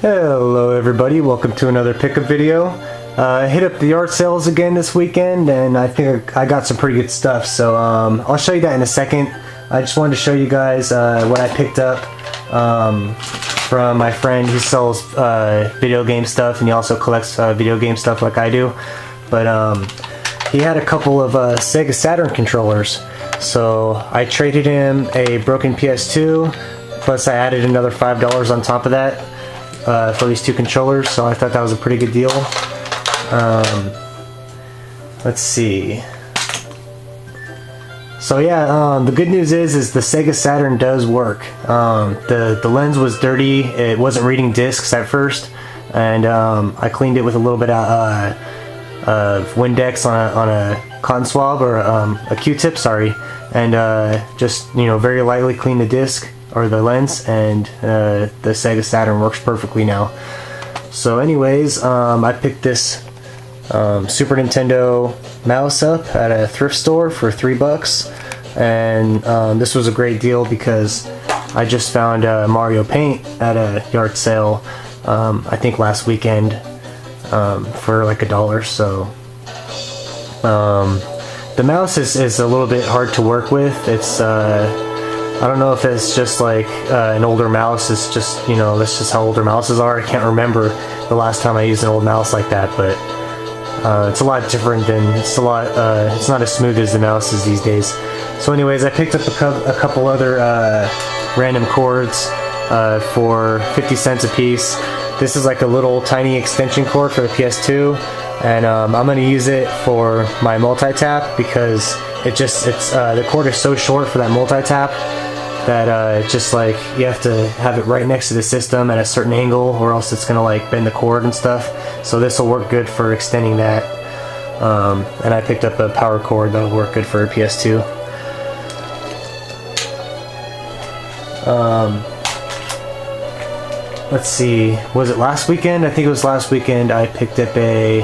Hello everybody, welcome to another pickup video. I hit up the yard sales again this weekend and I think I got some pretty good stuff, so I'll show you that in a second. I just wanted to show you guys what I picked up from my friend. He sells video game stuff and he also collects video game stuff like I do. But he had a couple of Sega Saturn controllers, so I traded him a broken PS2, plus I added another $5 on top of that. For these two controllers, so I thought that was a pretty good deal. Let's see. So yeah, the good news is the Sega Saturn does work. The lens was dirty, it wasn't reading discs at first, and I cleaned it with a little bit of Windex on a cotton swab, or a Q-tip, sorry, and just, you know, very lightly clean the disc or the lens, and the Sega Saturn works perfectly now. So anyways, I picked this Super Nintendo mouse up at a thrift store for $3, and this was a great deal because I just found Mario Paint at a yard sale, I think last weekend, for like $1. So the mouse is a little bit hard to work with. It's I don't know if it's just like an older mouse. It's just, you know, that's just how older mouses are. I can't remember the last time I used an old mouse like that, but it's a lot different than, it's not as smooth as the mouses these days. So anyways, I picked up a couple other random cords for 50 cents a piece. This is like a little tiny extension cord for the PS2, and I'm going to use it for my multi-tap because the cord is so short for that multi-tap that it's just like you have to have it right next to the system at a certain angle, or else it's gonna like bend the cord and stuff. So this will work good for extending that. And I picked up a power cord that'll work good for a PS2. Let's see, was it last weekend? I think it was last weekend. I picked up a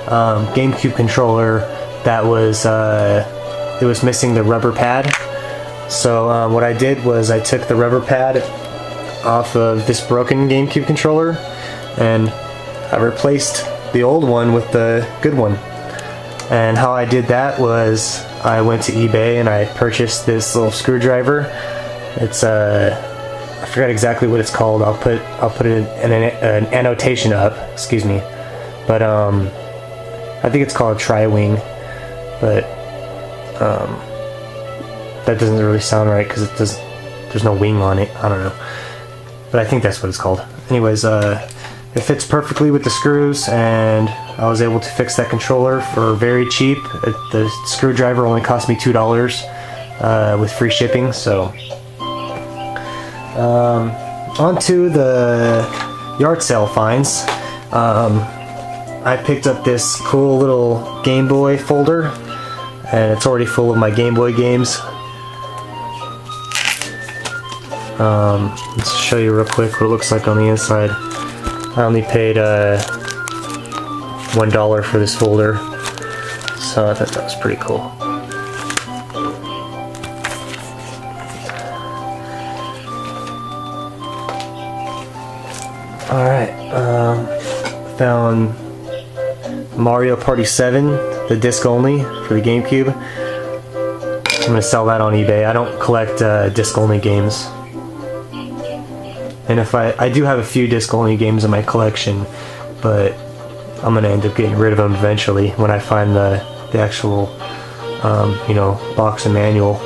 GameCube controller that was it was missing the rubber pad. So what I did was I took the rubber pad off of this broken GameCube controller and I replaced the old one with the good one. And how I did that was I went to eBay and I purchased this little screwdriver. It's I forgot exactly what it's called. I'll put it in an annotation up, excuse me. But I think it's called a tri-wing, but that doesn't really sound right because there's no wing on it. I don't know, but I think that's what it's called. Anyways, it fits perfectly with the screws, and I was able to fix that controller for very cheap. The screwdriver only cost me $2 with free shipping. So on to the yard sale finds. I picked up this cool little Game Boy folder, and it's already full of my Game Boy games. Let's show you real quick what it looks like on the inside. I only paid $1 for this folder, so I thought that was pretty cool. Alright, found Mario Party 7, the disc only, for the GameCube. I'm going to sell that on eBay. I don't collect disc only games. And if I do have a few disc only games in my collection, but I'm going to end up getting rid of them eventually when I find the actual you know, box and manual.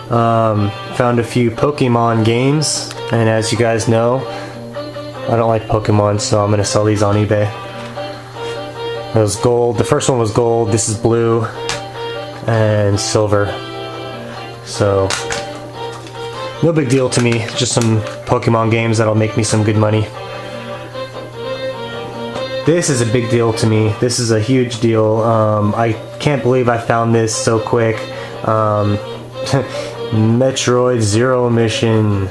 Found a few Pokemon games, and as you guys know, I don't like Pokemon, so I'm going to sell these on eBay. It was gold. The first one was gold. This is blue and silver. So no big deal to me. Just some Pokemon games that'll make me some good money. This is a big deal to me. This is a huge deal. I can't believe I found this so quick. Metroid Zero Mission.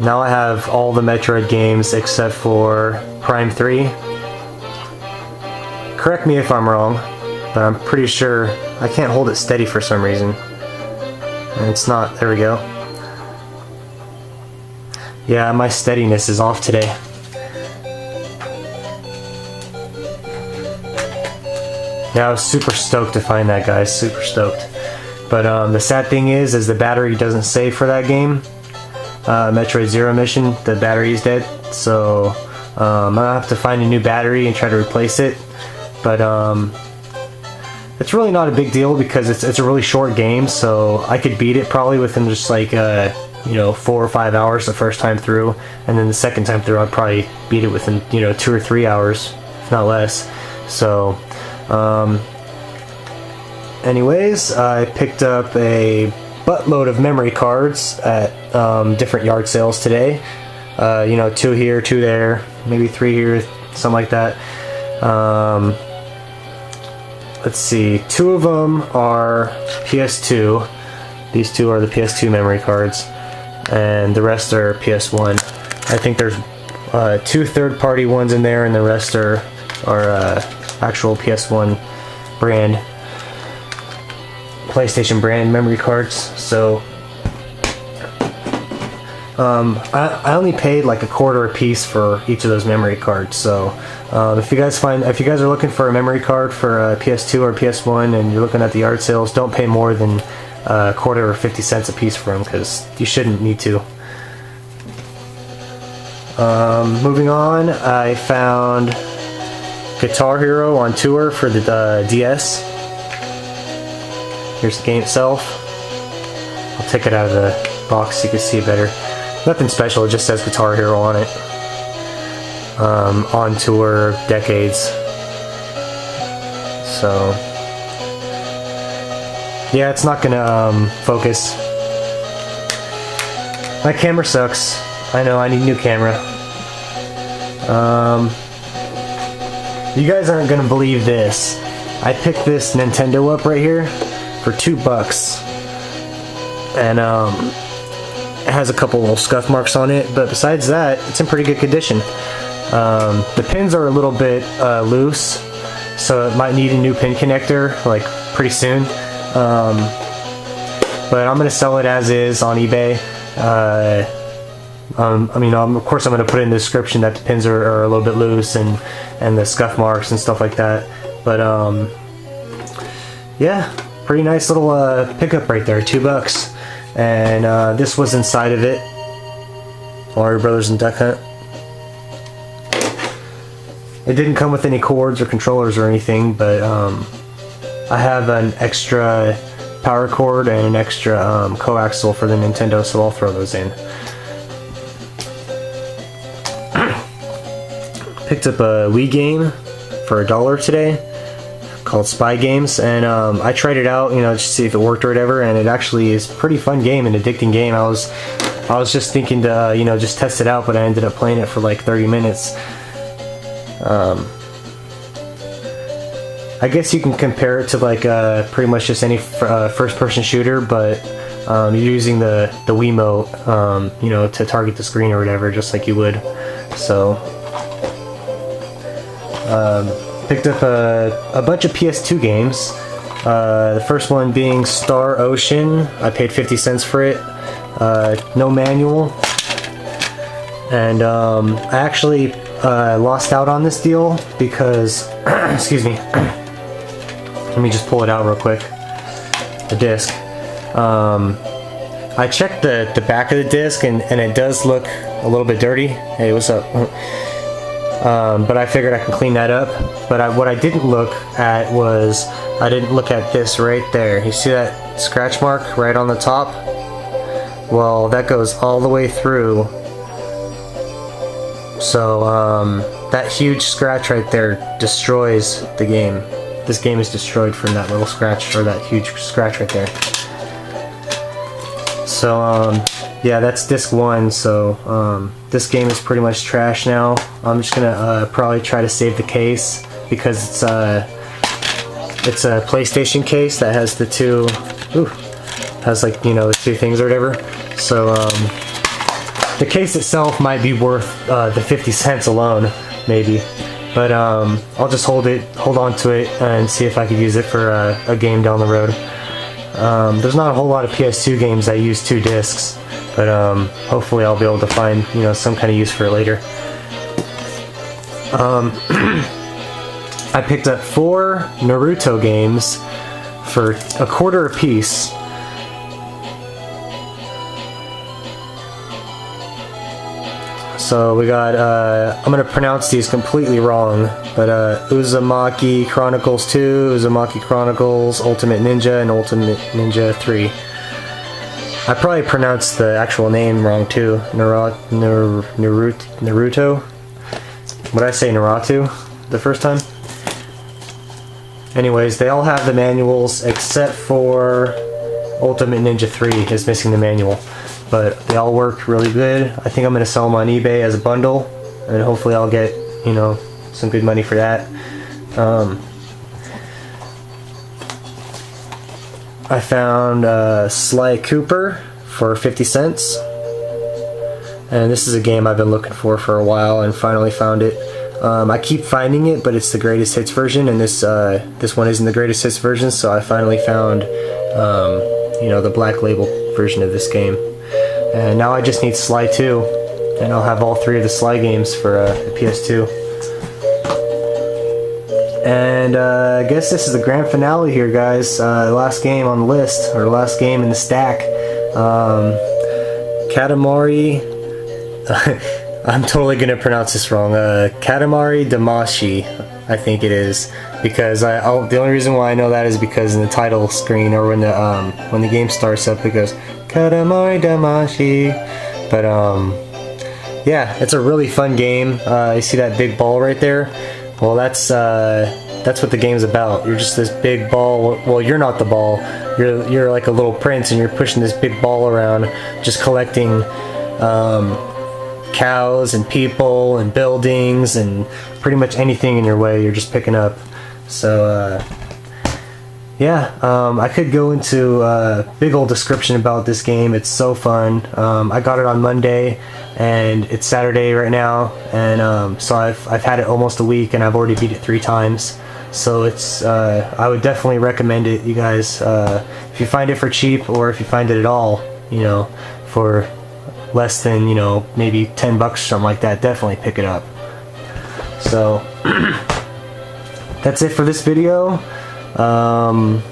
Now I have all the Metroid games except for Prime 3. Correct me if I'm wrong, but I'm pretty sure I can't hold it steady for some reason. And it's not, there we go. Yeah, my steadiness is off today. Yeah, I was super stoked to find that, guys. Super stoked. But the sad thing is the battery doesn't save for that game. Metroid Zero Mission, the battery is dead. So I'm gonna have to find a new battery and try to replace it. But it's really not a big deal because it's a really short game. So I could beat it probably within just like you know, 4 or 5 hours the first time through, and then the second time through I'd probably beat it within, you know, 2 or 3 hours, if not less. So anyways, I picked up a buttload of memory cards at different yard sales today. You know, 2 here, 2 there, maybe 3 here, something like that. Let's see, 2 of them are PS2. These 2 are the PS2 memory cards, and the rest are PS1. I think there's 2 third-party ones in there, and the rest are actual PS1 brand, PlayStation brand memory cards. So I only paid like $0.25 a piece for each of those memory cards. So if you guys are looking for a memory card for PS2 or PS1 and you're looking at the yard sales, don't pay more than $0.25 or 50 cents a piece for them, because you shouldn't need to. Moving on, I found Guitar Hero on tour for the DS. Here's the game itself. I'll take it out of the box so you can see it better. Nothing special, it just says Guitar Hero on it. On tour, decades. So yeah, it's not gonna focus. My camera sucks. I know, I need a new camera. You guys aren't gonna believe this. I picked this Nintendo up right here for $2, and it has a couple little scuff marks on it, but besides that, it's in pretty good condition. The pins are a little bit loose, so it might need a new pin connector like pretty soon. But I'm gonna sell it as is on eBay. I mean, of course I'm gonna put in the description that the pins are a little bit loose and the scuff marks and stuff like that. But yeah, pretty nice little pickup right there, $2. And this was inside of it. Mario Brothers and Duck Hunt. It didn't come with any cords or controllers or anything, but I have an extra power cord and an extra coaxial for the Nintendo, so I'll throw those in. Picked up a Wii game for $1 today called Spy Games, and I tried it out, you know, just to see if it worked or whatever, and it actually is a pretty fun game, an addicting game. I was just thinking to you know, just test it out, but I ended up playing it for like 30 minutes. I guess you can compare it to like pretty much just any first-person shooter, but you're using the Wiimote, you know, to target the screen or whatever, just like you would. So picked up a bunch of PS2 games. The first one being Star Ocean. I paid 50 cents for it. No manual, and I actually lost out on this deal because excuse me, let me just pull it out real quick, the disc. I checked the back of the disc, and it does look a little bit dirty. Hey, what's up? But I figured I could clean that up. But what I didn't look at was, I didn't look at this right there. You see that scratch mark right on the top? Well, that goes all the way through. So that huge scratch right there destroys the game. This game is destroyed from that little scratch, or that huge scratch right there. So yeah, that's disc 1. So this game is pretty much trash now. I'm just gonna probably try to save the case, because it's a PlayStation case that has the two, has like, you know, the 2 things or whatever. So the case itself might be worth the 50 cents alone, maybe. But I'll just hold on to it and see if I could use it for a game down the road. There's not a whole lot of PS2 games that use 2 discs. but hopefully I'll be able to find, you know, some kind of use for it later. I picked up 4 Naruto games for $0.25 a piece. So we got, I'm going to pronounce these completely wrong, but Uzumaki Chronicles 2, Uzumaki Chronicles, Ultimate Ninja, and Ultimate Ninja 3. I probably pronounced the actual name wrong too. Naruto? Would I say Naruto the first time? Anyways, they all have the manuals except for Ultimate Ninja 3 is missing the manual. But they all work really good. I think I'm going to sell them on eBay as a bundle, and hopefully I'll get, you know, some good money for that. I found Sly Cooper for 50 cents. And this is a game I've been looking for a while and finally found it. I keep finding it, but it's the greatest hits version, and this one isn't the greatest hits version, so I finally found you know, the black label version of this game. And now I just need Sly 2, and I'll have all 3 of the Sly games for the PS2. And I guess this is the grand finale here, guys. The last game on the list, or the last game in the stack. Katamari. I'm totally gonna pronounce this wrong. Katamari Damacy, I think it is, because the only reason why I know that is because in the title screen, or when the game starts up, it goes Katamari Damacy. But yeah, it's a really fun game. You see that big ball right there? Well, that's what the game's about. You're just this big ball. Well, you're not the ball. You're like a little prince, and you're pushing this big ball around, just collecting cows and people and buildings and pretty much anything in your way. You're just picking up. So yeah, I could go into a big old description about this game. It's so fun. I got it on Monday, and it's Saturday right now, and so I've had it almost a week, and I've already beat it 3 times. So it's I would definitely recommend it, you guys. If you find it for cheap, or if you find it at all, you know, for less than, you know, maybe 10 bucks or something like that, definitely pick it up. So that's it for this video. Go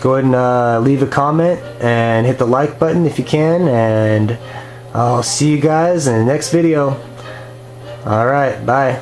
ahead and leave a comment and hit the like button if you can, and I'll see you guys in the next video. Alright, bye.